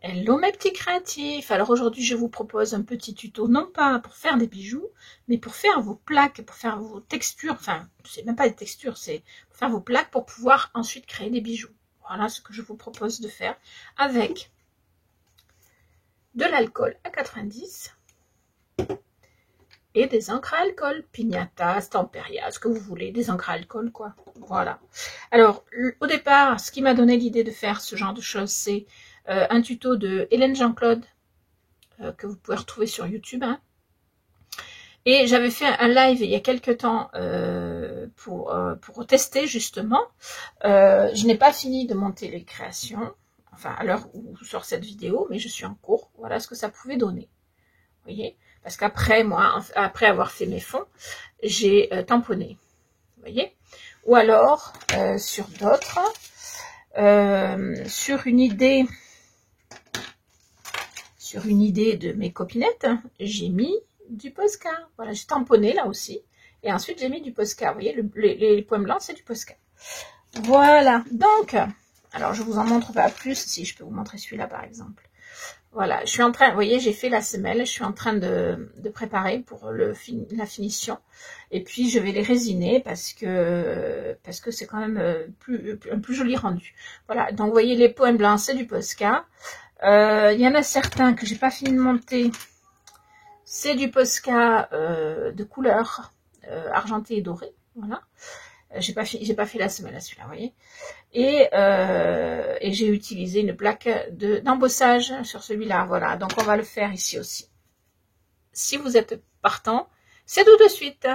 Hello mes petits créatifs. Alors aujourd'hui je vous propose un petit tuto, non pas pour faire des bijoux, mais pour faire vos plaques, pour faire vos textures, enfin c'est même pas des textures, c'est pour faire vos plaques pour pouvoir ensuite créer des bijoux. Voilà ce que je vous propose de faire avec de l'alcool à 90 et des encres à alcool, Pignata, Stamperia, ce que vous voulez, des encres à alcool quoi. Voilà. Alors au départ, ce qui m'a donné l'idée de faire ce genre de choses, c'est un tuto de Hélène Jean-Claude que vous pouvez retrouver sur YouTube. Hein. Et j'avais fait un live il y a quelques temps pour tester justement. Je n'ai pas fini de monter les créations, enfin à l'heure où sort cette vidéo, mais je suis en cours. Voilà ce que ça pouvait donner. Vous voyez? Parce qu'après, moi, après avoir fait mes fonds, j'ai tamponné. Vous voyez? Ou alors, sur d'autres, sur une idée de mes copinettes, j'ai mis du Posca. Voilà, j'ai tamponné là aussi. Et ensuite, j'ai mis du Posca. Vous voyez, les points blancs, c'est du Posca. Voilà. Donc, alors, je vous en montre pas plus. Si, je peux vous montrer celui-là, par exemple. Voilà, je suis en train, vous voyez, j'ai fait la semelle. Je suis en train de préparer pour la finition. Et puis, je vais les résiner parce que c'est quand même un plus joli rendu. Voilà, donc, vous voyez, les points blancs, c'est du Posca. Il y en a certains que j'ai pas fini de monter. C'est du Posca de couleur argenté et doré. Voilà. J'ai pas fait la semelle à celui-là, vous voyez. Et j'ai utilisé une plaque d'embossage sur celui-là. Voilà. Donc on va le faire ici aussi. Si vous êtes partant, c'est tout de suite.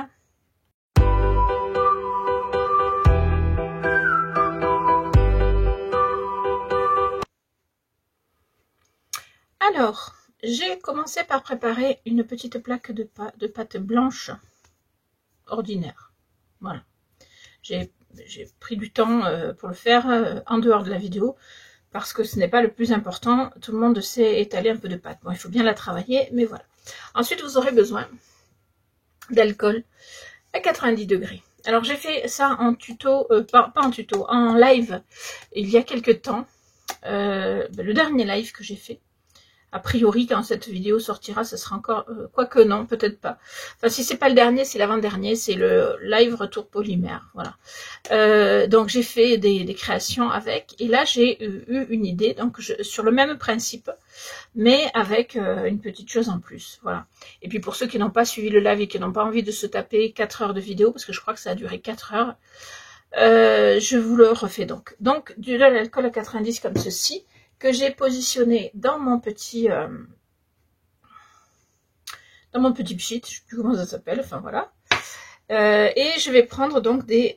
Alors, j'ai commencé par préparer une petite plaque de pâte blanche ordinaire. Voilà. J'ai pris du temps pour le faire en dehors de la vidéo parce que ce n'est pas le plus important. Tout le monde sait étaler un peu de pâte. Bon, il faut bien la travailler, mais voilà. Ensuite, vous aurez besoin d'alcool à 90 degrés. Alors, j'ai fait ça en tuto, pas en tuto, en live il y a quelques temps. Le dernier live que j'ai fait. A priori, quand cette vidéo sortira, ce sera encore... quoique non, peut-être pas. Enfin, si c'est pas le dernier, c'est l'avant-dernier. C'est le live retour polymère. Voilà. Donc, j'ai fait des créations avec. Et là, j'ai eu une idée. Donc, sur le même principe, mais avec une petite chose en plus. Voilà. Et puis, pour ceux qui n'ont pas suivi le live et qui n'ont pas envie de se taper 4 heures de vidéo, parce que je crois que ça a duré 4 heures, je vous le refais donc. Donc, de l'alcool à 90 comme ceci, que j'ai positionné dans mon petit pchit, je sais plus comment ça s'appelle, enfin voilà. Et je vais prendre donc des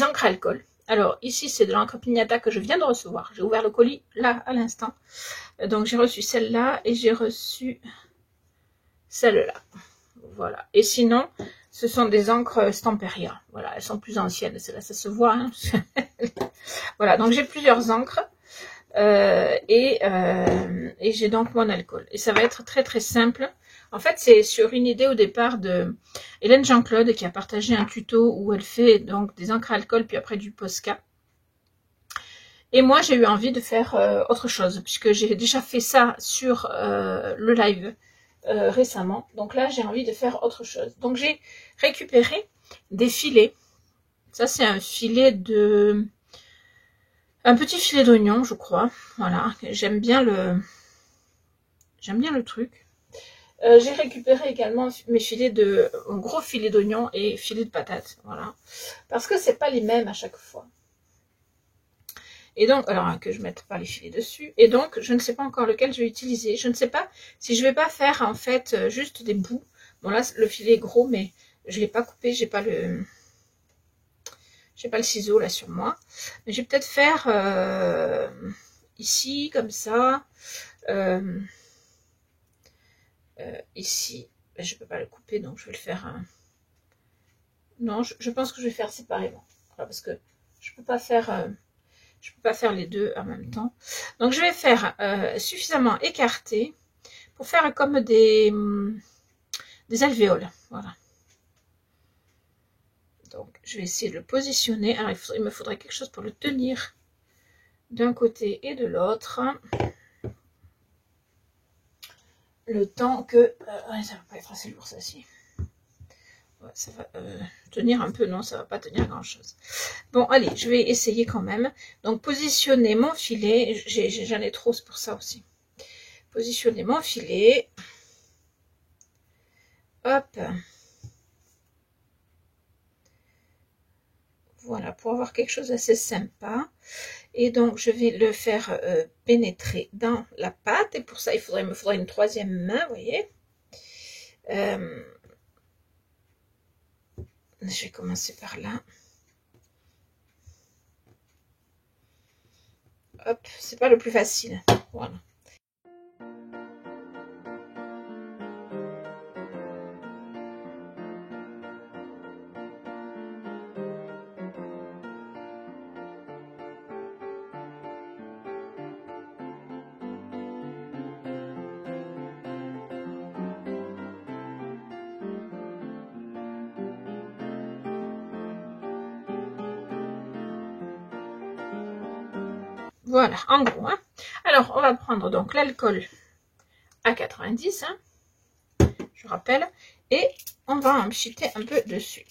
encres à alcool. Alors ici c'est de l'encre Pignata que je viens de recevoir. J'ai ouvert le colis là à l'instant. Donc j'ai reçu celle-là et j'ai reçu celle-là. Voilà. Et sinon, ce sont des encres Stamperia. Voilà, elles sont plus anciennes. Celle-là, ça se voit. Hein. Voilà, donc j'ai plusieurs encres. Et j'ai donc mon alcool. Et ça va être très très simple. En fait, c'est sur une idée au départ de Hélène Jean-Claude qui a partagé un tuto où elle fait donc des encres à alcool puis après du Posca. Et moi, j'ai eu envie de faire autre chose puisque j'ai déjà fait ça sur le live récemment. Donc là, j'ai envie de faire autre chose. Donc j'ai récupéré des filets. Ça, c'est un filet de... Un petit filet d'oignon, je crois. Voilà, j'aime bien le truc. J'ai récupéré également mes filets de... Un gros filet d'oignon et filet de patates. Voilà. Parce que c'est pas les mêmes à chaque fois. Et donc, alors que je mette pas les filets dessus. Et donc, je ne sais pas encore lequel je vais utiliser. Je ne sais pas si je vais pas faire en fait juste des bouts. Bon là, le filet est gros, mais je l'ai pas coupé. J'ai pas le ciseau là sur moi. Mais je vais peut-être faire ici, comme ça. Ici, ben, je peux pas le couper, donc je vais le faire. Non, je pense que je vais faire séparément. Voilà, parce que je peux pas faire les deux en même temps. Donc je vais faire suffisamment écarté pour faire comme des alvéoles. Voilà. Donc je vais essayer de le positionner. Alors il me faudrait quelque chose pour le tenir d'un côté et de l'autre. Le temps que... ça va pas être assez lourd, ça, si. Ouais, ça va tenir un peu, non, ça va pas tenir grand chose. Bon, allez, je vais essayer quand même. Donc, positionner mon filet, j'en ai trop, c'est pour ça aussi. Positionner mon filet. Hop. Voilà, pour avoir quelque chose d'assez sympa. Et donc, je vais le faire pénétrer dans la pâte. Et pour ça, il me faudrait une troisième main, vous voyez. Je vais commencer par là. Hop, c'est pas le plus facile. Voilà. Voilà, en gros. Hein. Alors, on va prendre donc l'alcool à 90, hein, je rappelle, et on va en pchiter un peu dessus.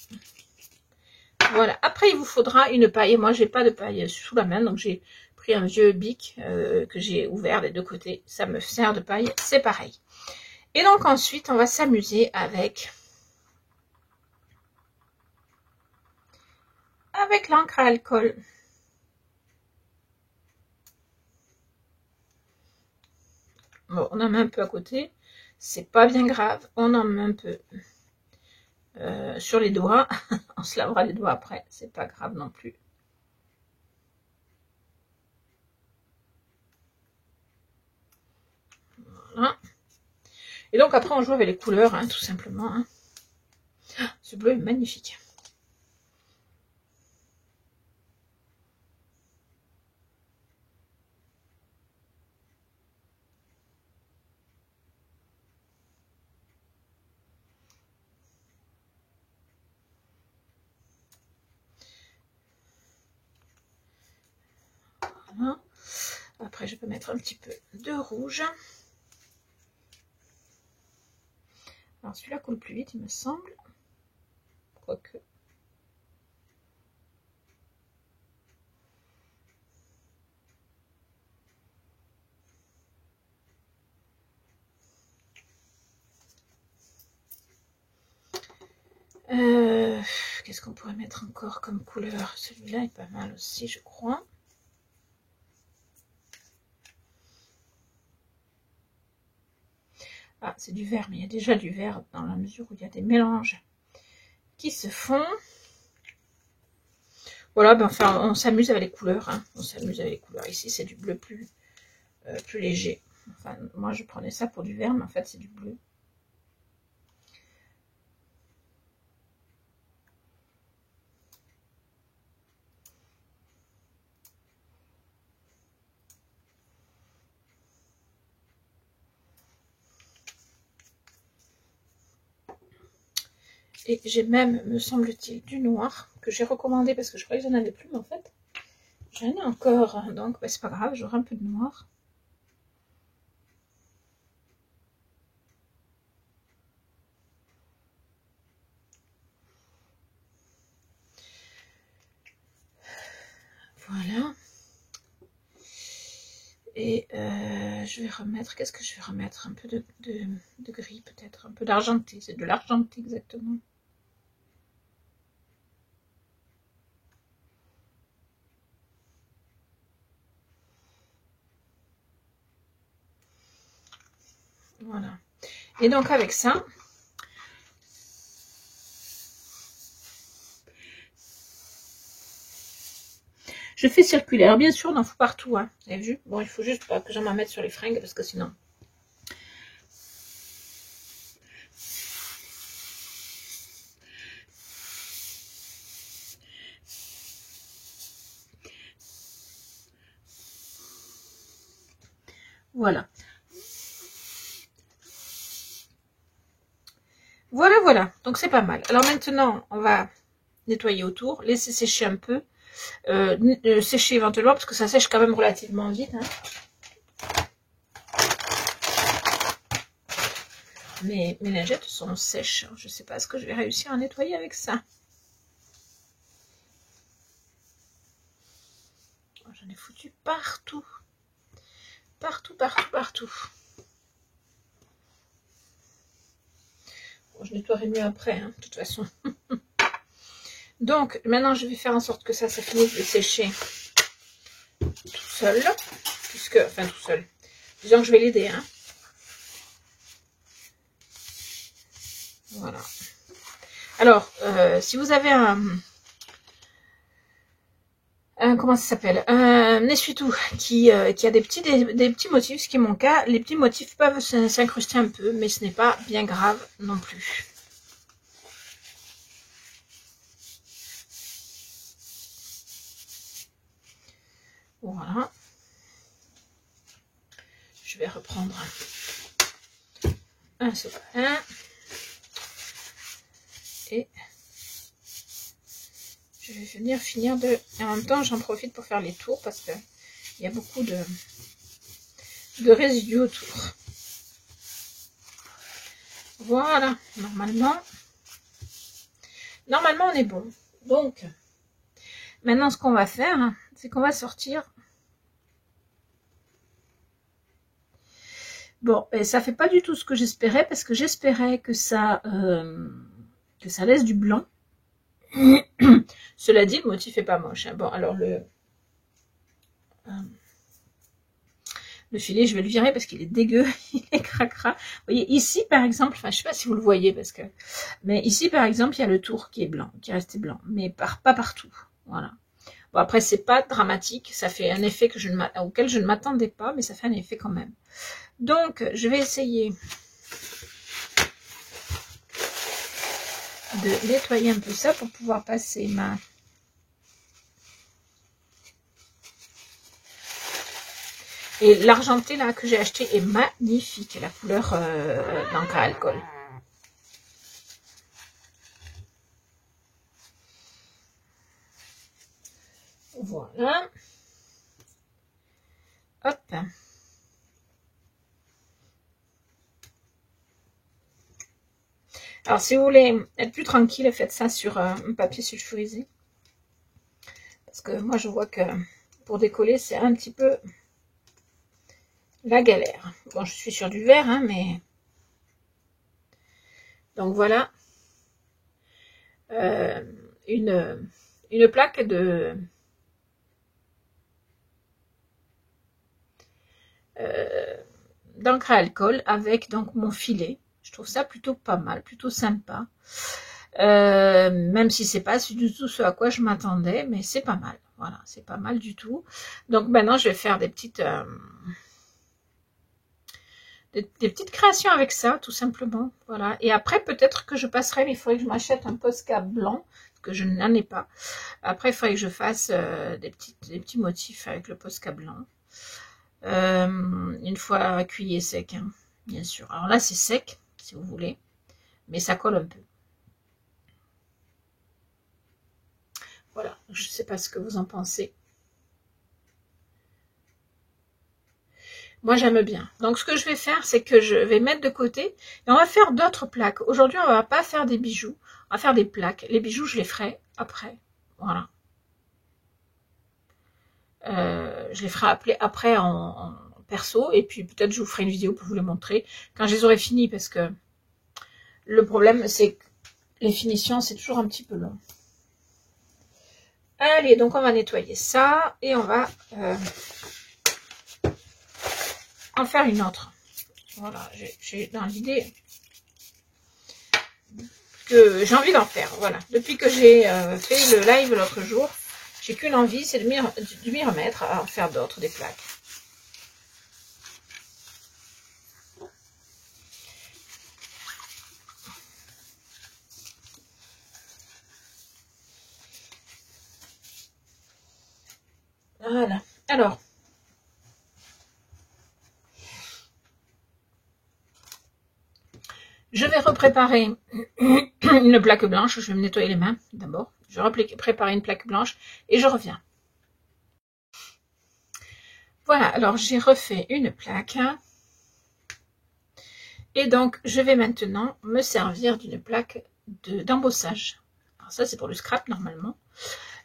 Voilà, après il vous faudra une paille. Moi, j'ai pas de paille sous la main, donc j'ai pris un vieux bic que j'ai ouvert des deux côtés. Ça me sert de paille, c'est pareil. Et donc ensuite, on va s'amuser avec l'encre à alcool. Bon, on en met un peu à côté, c'est pas bien grave, on en met un peu sur les doigts, on se lavera les doigts après, c'est pas grave non plus. Voilà. Et donc après on joue avec les couleurs, hein, tout simplement. Hein. Ce bleu est magnifique. Voilà. Après, je peux mettre un petit peu de rouge. Alors, celui-là coule plus vite, il me semble. Quoique. Qu'est-ce qu'on pourrait mettre encore comme couleur? Celui-là est pas mal aussi, je crois. Ah, c'est du vert, mais il y a déjà du vert dans la mesure où il y a des mélanges qui se font. Voilà, ben enfin, on s'amuse avec les couleurs. Hein. On s'amuse avec les couleurs. Ici, c'est du bleu plus léger. Enfin, moi, je prenais ça pour du vert, mais en fait, c'est du bleu. Et j'ai même, me semble-t-il, du noir que j'ai recommandé parce que je croyais que j'en avais plus, mais en fait, j'en ai encore. Donc, ben, c'est pas grave, j'aurai un peu de noir. Voilà. Et je vais remettre, qu'est-ce que je vais remettre? Un peu de gris peut-être, un peu d'argenté, c'est de l'argenté exactement. Voilà. Et donc avec ça, je fais circuler. Alors bien sûr, on en fout partout. Hein. Vous avez vu? Bon, il faut juste pas que j'en m'en mette sur les fringues parce que sinon... Voilà. Voilà, voilà. Donc c'est pas mal. Alors maintenant, on va nettoyer autour, laisser sécher un peu. sécher éventuellement, parce que ça sèche quand même relativement vite. Hein. Mes lingettes sont sèches. Je ne sais pas ce que je vais réussir à nettoyer avec ça. J'en ai foutu partout. Partout, partout, partout. Bon, je nettoierai mieux après, hein, de toute façon. Donc, maintenant, je vais faire en sorte que ça finisse de sécher tout seul. Enfin, tout seul. Disons que je vais l'aider, hein. Voilà. Alors, si vous avez comment ça s'appelle, un essuie-tout qui a des petits motifs, ce qui est mon cas, les petits motifs peuvent s'incruster un peu, mais ce n'est pas bien grave non plus. Voilà. Je vais reprendre un sopalin. Et je vais venir finir de... Et en même temps, j'en profite pour faire les tours parce qu'il y a beaucoup de résidus autour. Voilà, normalement, on est bon. Donc, maintenant, ce qu'on va faire, c'est qu'on va sortir. Bon, et ça fait pas du tout ce que j'espérais parce que j'espérais que ça laisse du blanc. Cela dit, le motif est pas moche. Hein. Bon, alors le filet, je vais le virer parce qu'il est dégueu, il est cracra. Vous voyez, ici, par exemple, enfin, je sais pas si vous le voyez, mais ici, par exemple, il y a le tour qui est blanc, qui est resté blanc, mais pas partout. Voilà. Bon, après, c'est pas dramatique, ça fait un effet auquel je ne m'attendais pas, mais ça fait un effet quand même. Donc, je vais essayer de nettoyer un peu ça pour pouvoir passer ma... Et l'argenté là que j'ai acheté est magnifique, la couleur d'encre à alcool. Voilà. Hop. Alors, si vous voulez être plus tranquille, faites ça sur un papier sulfurisé. Parce que moi, je vois que pour décoller, c'est un petit peu la galère. Bon, je suis sur du verre, hein, mais... Donc, voilà. Une plaque d'encre à alcool avec donc mon filet. Je trouve ça plutôt pas mal, plutôt sympa. Même si c'est pas du tout ce à quoi je m'attendais, mais c'est pas mal. Voilà, c'est pas mal du tout. Donc maintenant, je vais faire des petites créations avec ça, tout simplement. Voilà. Et après, peut-être que je passerai, mais il faudrait que je m'achète un Posca blanc, parce que je n'en ai pas. Après, il faudrait que je fasse des petits motifs avec le Posca blanc. Une fois cuit et sec, hein, bien sûr. Alors là, c'est sec, si vous voulez, mais ça colle un peu. Voilà, je ne sais pas ce que vous en pensez. Moi, j'aime bien. Donc, ce que je vais faire, c'est que je vais mettre de côté et on va faire d'autres plaques. Aujourd'hui, on ne va pas faire des bijoux, on va faire des plaques. Les bijoux, je les ferai après. Voilà. Je les ferai après en perso et puis peut-être je vous ferai une vidéo pour vous les montrer quand je les aurai finis parce que le problème, c'est que les finitions, c'est toujours un petit peu long. Allez, donc on va nettoyer ça et on va en faire une autre. Voilà, j'ai dans l'idée que j'ai envie d'en faire. Voilà, depuis que j'ai fait le live l'autre jour, j'ai qu'une envie, c'est de m'y remettre à en faire d'autres, des plaques. Voilà, alors... Je vais repréparer une plaque blanche. Je vais me nettoyer les mains d'abord. Je vais préparer une plaque blanche et je reviens. Voilà, alors j'ai refait une plaque. Et donc, je vais maintenant me servir d'une plaque d'embossage. Alors ça, c'est pour le scrap normalement.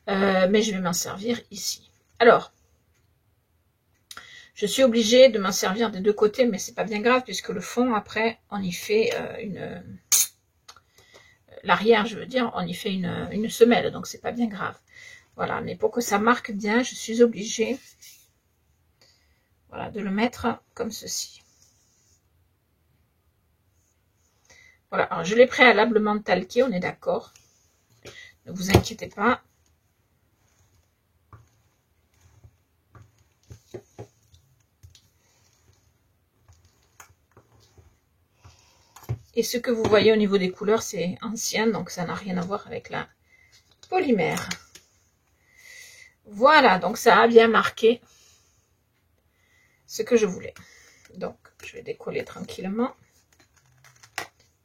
Mais je vais m'en servir ici. Alors, je suis obligée de m'en servir des deux côtés, mais c'est pas bien grave puisque le fond, après, on y fait l'arrière, je veux dire, on y fait une semelle, donc c'est pas bien grave. Voilà, mais pour que ça marque bien, je suis obligée, voilà, de le mettre comme ceci. Voilà, alors je l'ai préalablement talqué, on est d'accord. Ne vous inquiétez pas. Et ce que vous voyez au niveau des couleurs, c'est ancien, donc ça n'a rien à voir avec la polymère. Voilà, donc ça a bien marqué ce que je voulais. Donc, je vais décoller tranquillement.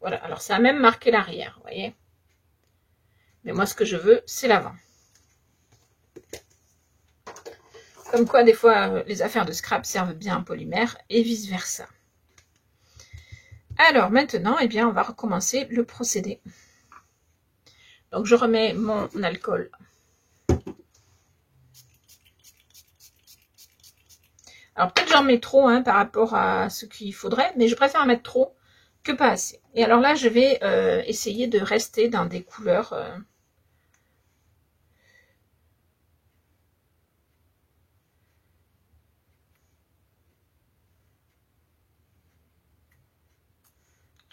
Voilà, alors ça a même marqué l'arrière, vous voyez. Mais moi, ce que je veux, c'est l'avant. Comme quoi, des fois, les affaires de scrap servent bien en polymère et vice-versa. Alors, maintenant, eh bien, on va recommencer le procédé. Donc, je remets mon alcool. Alors, peut-être j'en mets trop par rapport à ce qu'il faudrait, mais je préfère en mettre trop que pas assez. Et alors là, je vais essayer de rester dans des couleurs...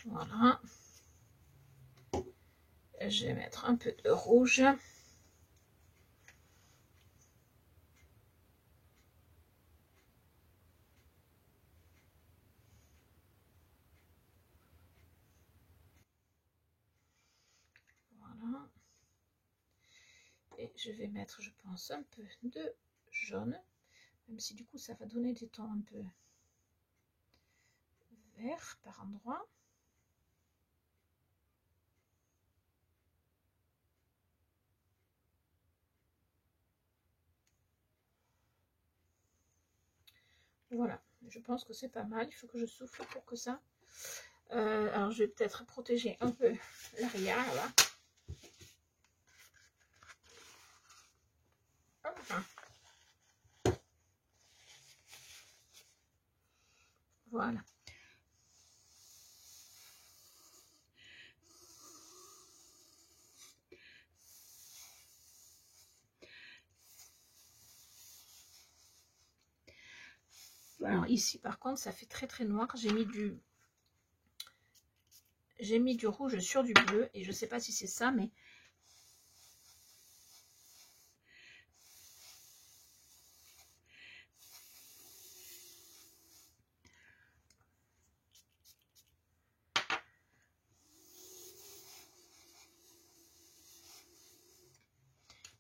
Voilà. Je vais mettre un peu de rouge. Voilà. Et je vais mettre, je pense, un peu de jaune. Même si du coup, ça va donner des tons un peu verts par endroits. Voilà, je pense que c'est pas mal. Il faut que je souffle pour que ça... alors, je vais peut-être protéger un peu l'arrière, là. Hop. Voilà. Alors ici, par contre, ça fait très très noir. J'ai mis du rouge sur du bleu et je sais pas si c'est ça, mais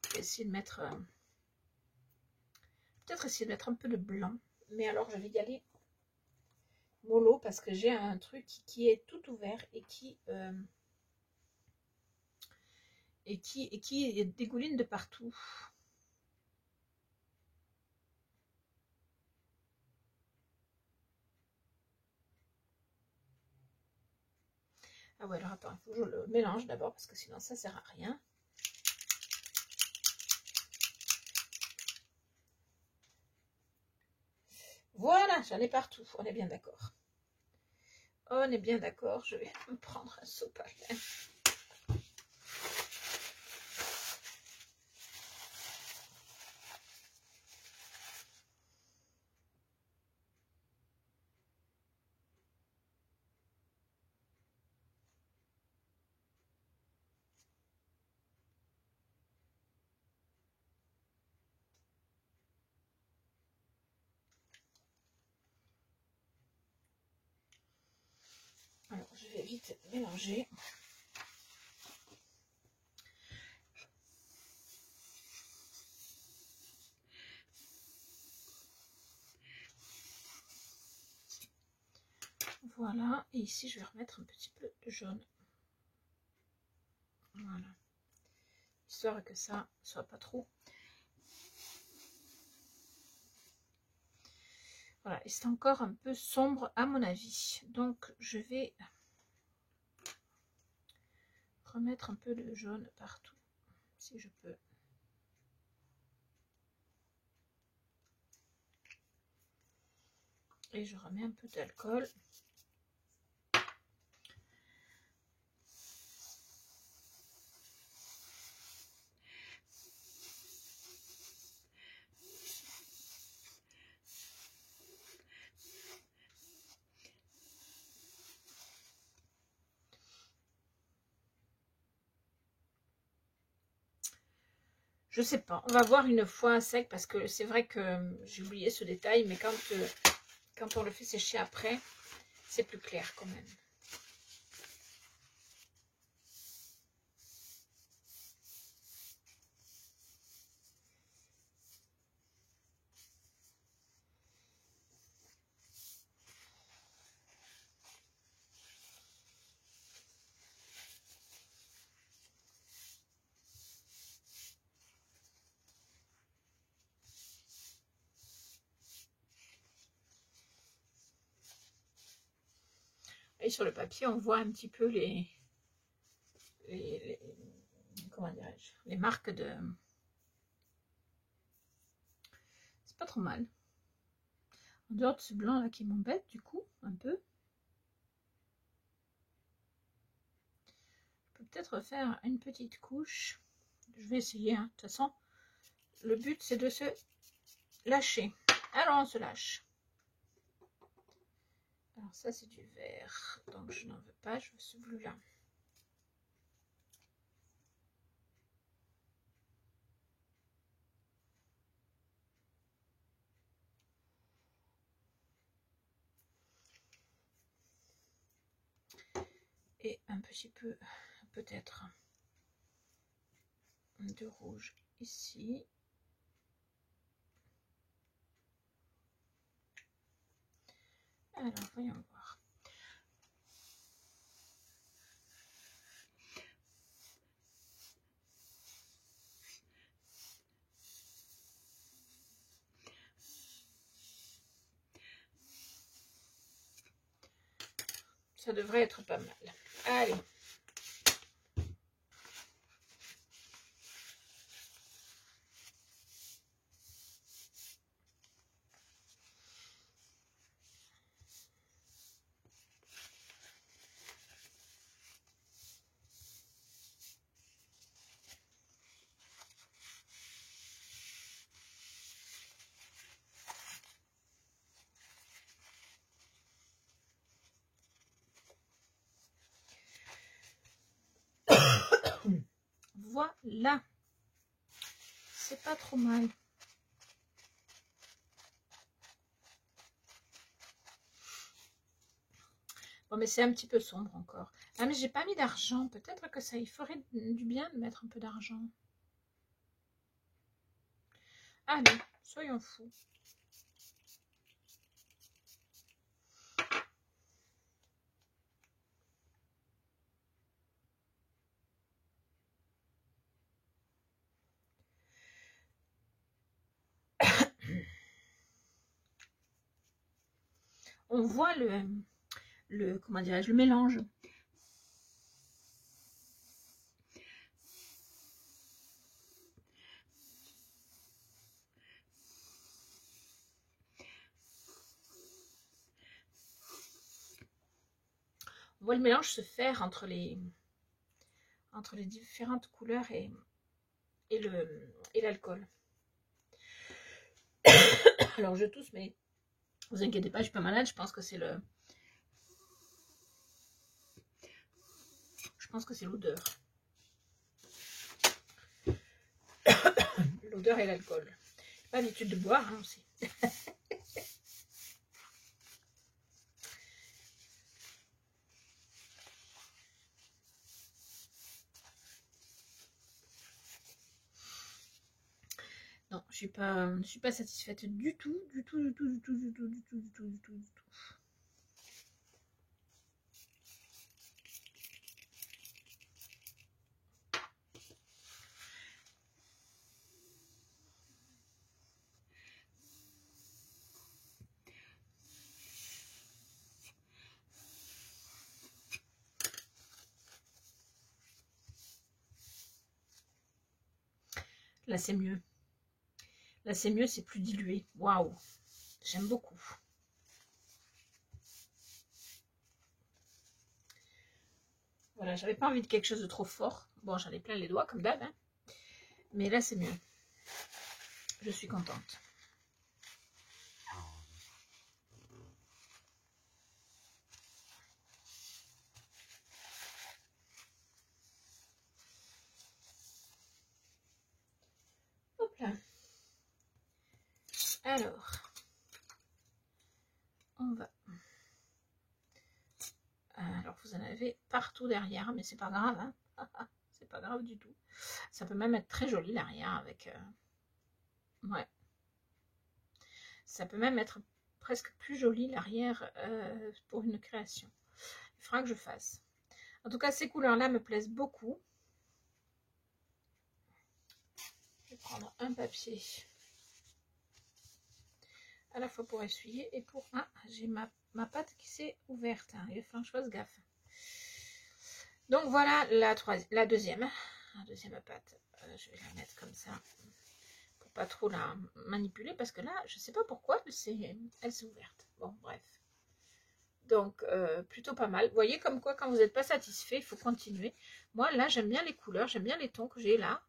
je vais essayer de mettre peut-être essayer de mettre un peu de blanc, mais alors je vais y aller mollo parce que j'ai un truc qui est tout ouvert et qui dégouline de partout. Ah ouais, alors attends, il faut que je le mélange d'abord parce que sinon ça sert à rien. Voilà, j'en ai partout, on est bien d'accord. On est bien d'accord, je vais me prendre un sopalin. Alors, je vais vite mélanger. Voilà, et ici je vais remettre un petit peu de jaune. Voilà. histoire que ça soit pas trop. Voilà, et c'est encore un peu sombre à mon avis. Donc je vais remettre un peu de jaune partout, si je peux. Et je remets un peu d'alcool. Je sais pas, on va voir une fois à sec parce que c'est vrai que j'ai oublié ce détail, mais quand on le fait sécher après, c'est plus clair quand même. Et sur le papier, on voit un petit peu comment dirais-je, les marques de... C'est pas trop mal. En dehors de ce blanc là qui m'embête du coup, un peu. Je peux peut-être faire une petite couche. Je vais essayer, hein. De toute façon, le but c'est de se lâcher. Alors on se lâche. Alors ça c'est du vert, donc je n'en veux pas, je veux ce bleu là. Et un petit peu peut-être de rouge ici. Alors voyons voir. Ça devrait être pas mal. Allez. Voilà. C'est pas trop mal. Bon, mais c'est un petit peu sombre encore. Ah, mais j'ai pas mis d'argent. Peut-être que ça, il ferait du bien de mettre un peu d'argent. Allez, soyons fous. On voit comment dirais-je, le mélange. On voit le mélange se faire entre les différentes couleurs et l'alcool. Alors je tousse, mais vous inquiétez pas, je suis pas malade. Je pense que c'est l'odeur. L'odeur et l'alcool. Pas l'habitude de boire hein, aussi. Non, je suis pas satisfaite du tout. Là, c'est mieux. Là, c'est mieux, c'est plus dilué. Waouh, j'aime beaucoup. Voilà, j'avais pas envie de quelque chose de trop fort. Bon, j'en ai plein les doigts, comme d'hab. Hein. Mais là, c'est mieux. Je suis contente. Hop là. Alors, on va... Alors, vous en avez partout derrière, mais c'est pas grave. Hein. C'est pas grave du tout. Ça peut même être très joli l'arrière avec... Ouais. Ça peut même être presque plus joli l'arrière pour une création. Il faudra que je fasse. En tout cas, ces couleurs-là me plaisent beaucoup. Je vais prendre un papier à la fois pour essuyer et pour... Ah, j'ai ma pâte qui s'est ouverte. Hein. Il faut que je fasse gaffe. Donc voilà la deuxième pâte. Je vais la mettre comme ça pour pas trop la manipuler parce que là, je sais pas pourquoi, elle s'est ouverte. Bon, bref. Donc, plutôt pas mal. Vous voyez comme quoi, quand vous n'êtes pas satisfait, il faut continuer. Moi, là, j'aime bien les couleurs, j'aime bien les tons que j'ai là.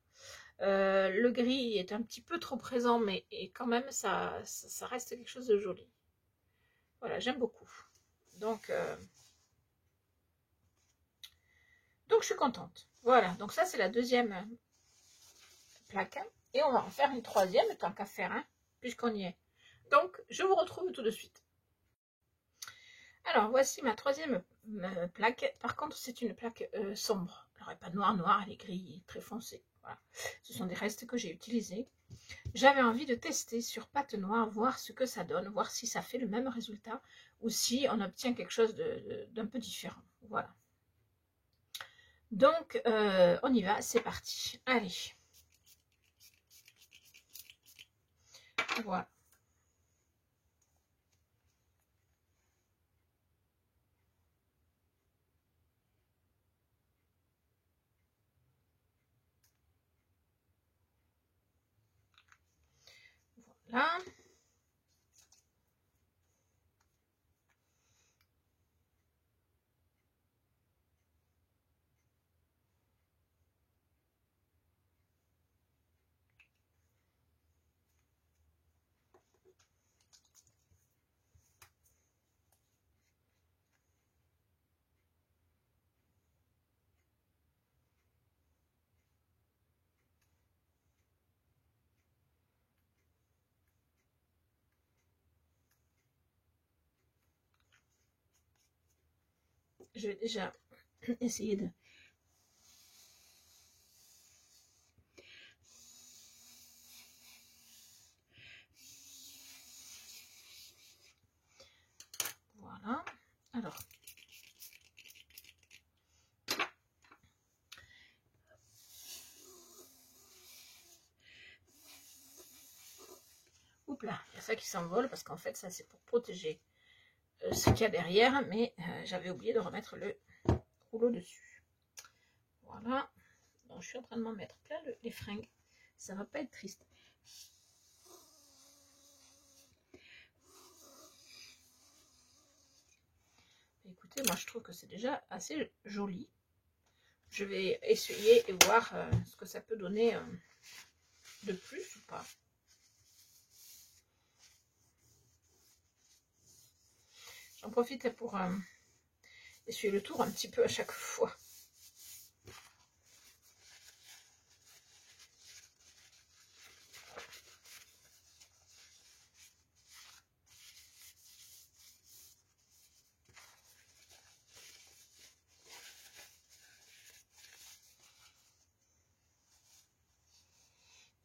Le gris est un petit peu trop présent, mais quand même, ça reste quelque chose de joli. Voilà, j'aime beaucoup. Donc, je suis contente. Voilà, donc ça, c'est la deuxième plaque. Et on va en faire une troisième, tant qu'à faire, hein, puisqu'on y est. Donc, je vous retrouve tout de suite. Alors, voici ma troisième plaque. Par contre, c'est une plaque sombre. Elle n'est pas noire, elle est gris, très foncée. Voilà. Ce sont des restes que j'ai utilisés. J'avais envie de tester sur pâte noire, voir ce que ça donne, voir si ça fait le même résultat ou si on obtient quelque chose d'un peu différent. Voilà. Donc, on y va, c'est parti. Allez. Voilà. Voilà. Je vais déjà essayer de... Voilà. Alors. Oups là, il y a ça qui s'envole parce qu'en fait, ça c'est pour protéger ce qu'il y a derrière, mais j'avais oublié de remettre le rouleau dessus. Voilà. Donc, je suis en train de m'en mettre plein les fringues. Ça va pas être triste. Écoutez, moi je trouve que c'est déjà assez joli. Je vais essayer et voir ce que ça peut donner de plus ou pas. J'en profite pour essuyer le tour un petit peu à chaque fois.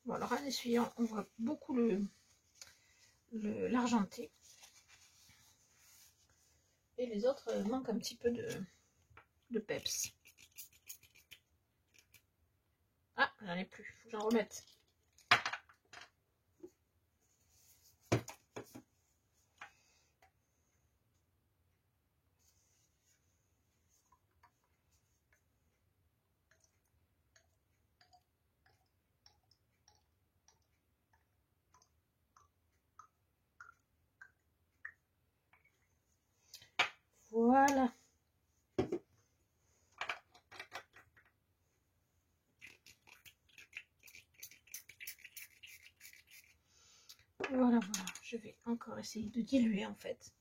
Bon, alors en essuyant, on voit beaucoup l'argenté. Et les autres manquent un petit peu de peps. Ah, j'en ai plus, faut que j'en remette. Voilà. Voilà, voilà. Je vais encore essayer de diluer en fait.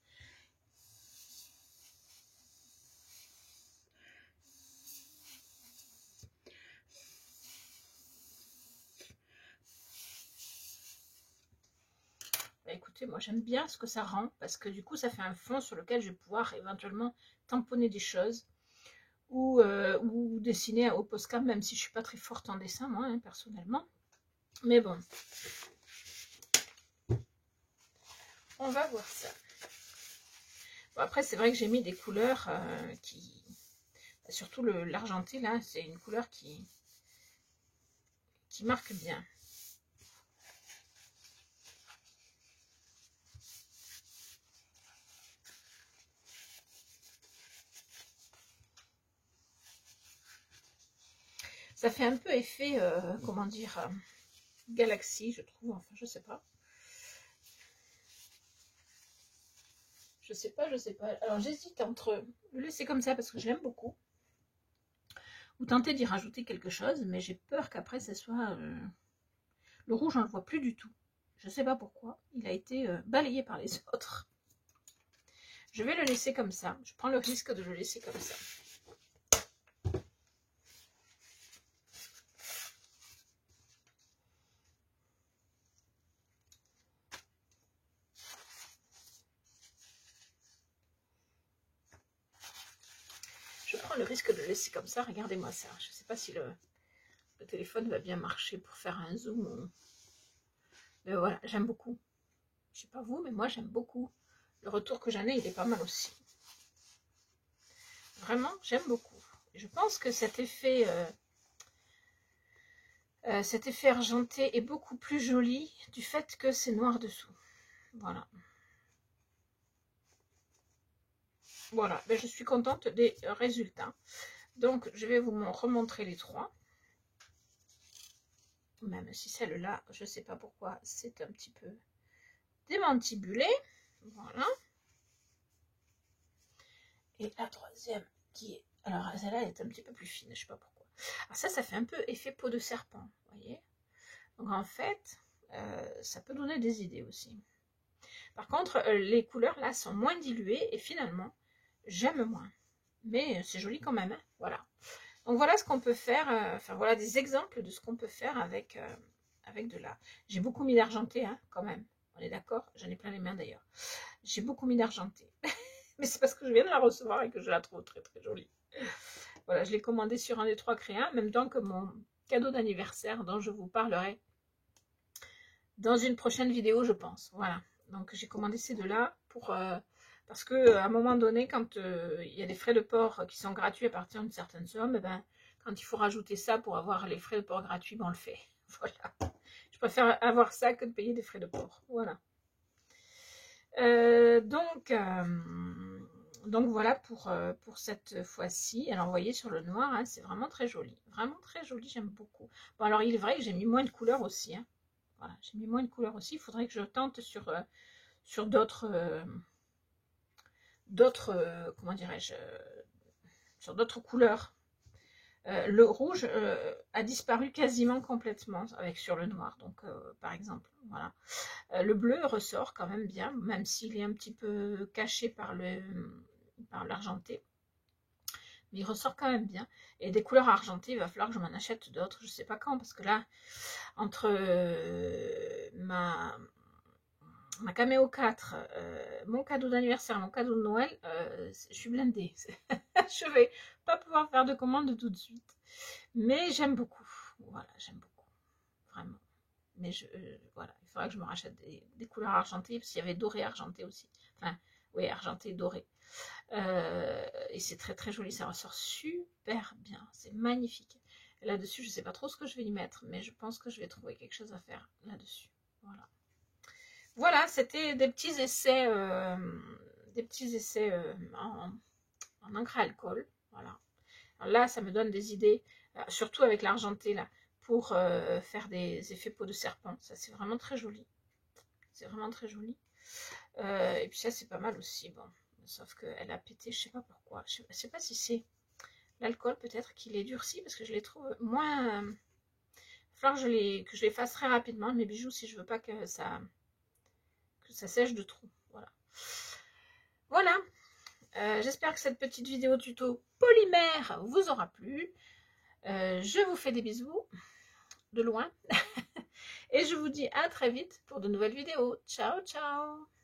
Bah, écoutez, moi j'aime bien ce que ça rend parce que du coup ça fait un fond sur lequel je vais pouvoir éventuellement tamponner des choses ou dessiner au Posca, même si je suis pas très forte en dessin moi personnellement. Mais bon, on va voir ça. Bon, après c'est vrai que j'ai mis des couleurs qui, surtout l'argenté là, c'est une couleur qui marque bien. Ça fait un peu effet, comment dire, galaxie, je trouve, enfin, je sais pas. Je sais pas. Alors, j'hésite entre le laisser comme ça, parce que je l'aime beaucoup, ou tenter d'y rajouter quelque chose, mais j'ai peur qu'après, ça soit... Le rouge, on le voit plus du tout. Je sais pas pourquoi. Il a été balayé par les autres. Je vais le laisser comme ça. Je prends le risque de le laisser comme ça. Je prends le risque de le laisser comme ça. Regardez-moi ça. Je ne sais pas si le téléphone va bien marcher pour faire un zoom. Mais voilà, j'aime beaucoup. Je sais pas vous, mais moi j'aime beaucoup. Le retour que j'en ai, il est pas mal aussi. Vraiment, j'aime beaucoup. Et je pense que cet effet argenté est beaucoup plus joli du fait que c'est noir dessous. Voilà. Voilà, ben, je suis contente des résultats. Donc, je vais vous remontrer les trois. Même si celle-là, je ne sais pas pourquoi, c'est un petit peu démantibulé. Voilà. Et la troisième qui est... Alors, celle-là est un petit peu plus fine, je ne sais pas pourquoi. Alors ça fait un peu effet peau de serpent, vous voyez. Donc en fait, ça peut donner des idées aussi. Par contre, les couleurs là sont moins diluées et finalement, j'aime moins. Mais c'est joli quand même, hein, voilà. Donc voilà ce qu'on peut faire, enfin voilà des exemples de ce qu'on peut faire avec, avec de l'art. J'ai beaucoup mis d'argenté, hein, quand même. On est d'accord? J'en ai plein les mains d'ailleurs. J'ai beaucoup mis d'argenté. Mais c'est parce que je viens de la recevoir et que je la trouve très très jolie. Voilà, je l'ai commandée sur un des 3 créas, en même temps que mon cadeau d'anniversaire dont je vous parlerai dans une prochaine vidéo, je pense. Voilà, donc j'ai commandé ces deux-là pour... parce que à un moment donné, quand il y a des frais de port qui sont gratuits à partir d'une certaine somme, ben, quand il faut rajouter ça pour avoir les frais de port gratuits, ben on le fait. Voilà. Je préfère avoir ça que de payer des frais de port. Voilà. Donc voilà pour cette fois-ci. Alors vous voyez sur le noir, hein, c'est vraiment très joli. Vraiment très joli, j'aime beaucoup. Bon alors il est vrai que j'ai mis moins de couleurs aussi. Hein. Voilà, j'ai mis moins de couleurs aussi. Il faudrait que je tente sur d'autres... comment dirais-je, sur d'autres couleurs. Le rouge a disparu quasiment complètement avec sur le noir, donc par exemple, voilà. Le bleu ressort quand même bien, même s'il est un petit peu caché par l'argenté, mais il ressort quand même bien. Et des couleurs argentées, il va falloir que je m'en achète d'autres, je sais pas quand, parce que là, entre ma Cameo 4, mon cadeau d'anniversaire, mon cadeau de Noël, je suis blindée. Je vais pas pouvoir faire de commande tout de suite. Mais j'aime beaucoup. Voilà, j'aime beaucoup. Vraiment. Mais voilà, il faudra que je me rachète des couleurs argentées, parce qu'il y avait doré argenté aussi. Enfin, oui, argenté, doré. Et c'est très très joli, ça ressort super bien. C'est magnifique. Là-dessus, je sais pas trop ce que je vais y mettre, mais je pense que je vais trouver quelque chose à faire là-dessus. Voilà. Voilà, c'était des petits essais, en encre à alcool. Voilà. Alors là, ça me donne des idées, surtout avec l'argenté là, pour faire des effets peau de serpent. Ça, c'est vraiment très joli. C'est vraiment très joli. Et puis ça, c'est pas mal aussi. Bon, sauf qu'elle a pété, je sais pas pourquoi. Je sais pas si c'est l'alcool peut-être qui les durcit, parce que je les trouve moins... il va falloir que je les fasse très rapidement, mes bijoux, si je veux pas que ça sèche de trop. Voilà. Voilà. J'espère que cette petite vidéo tuto polymère vous aura plu. Je vous fais des bisous de loin. Et je vous dis à très vite pour de nouvelles vidéos. Ciao, ciao!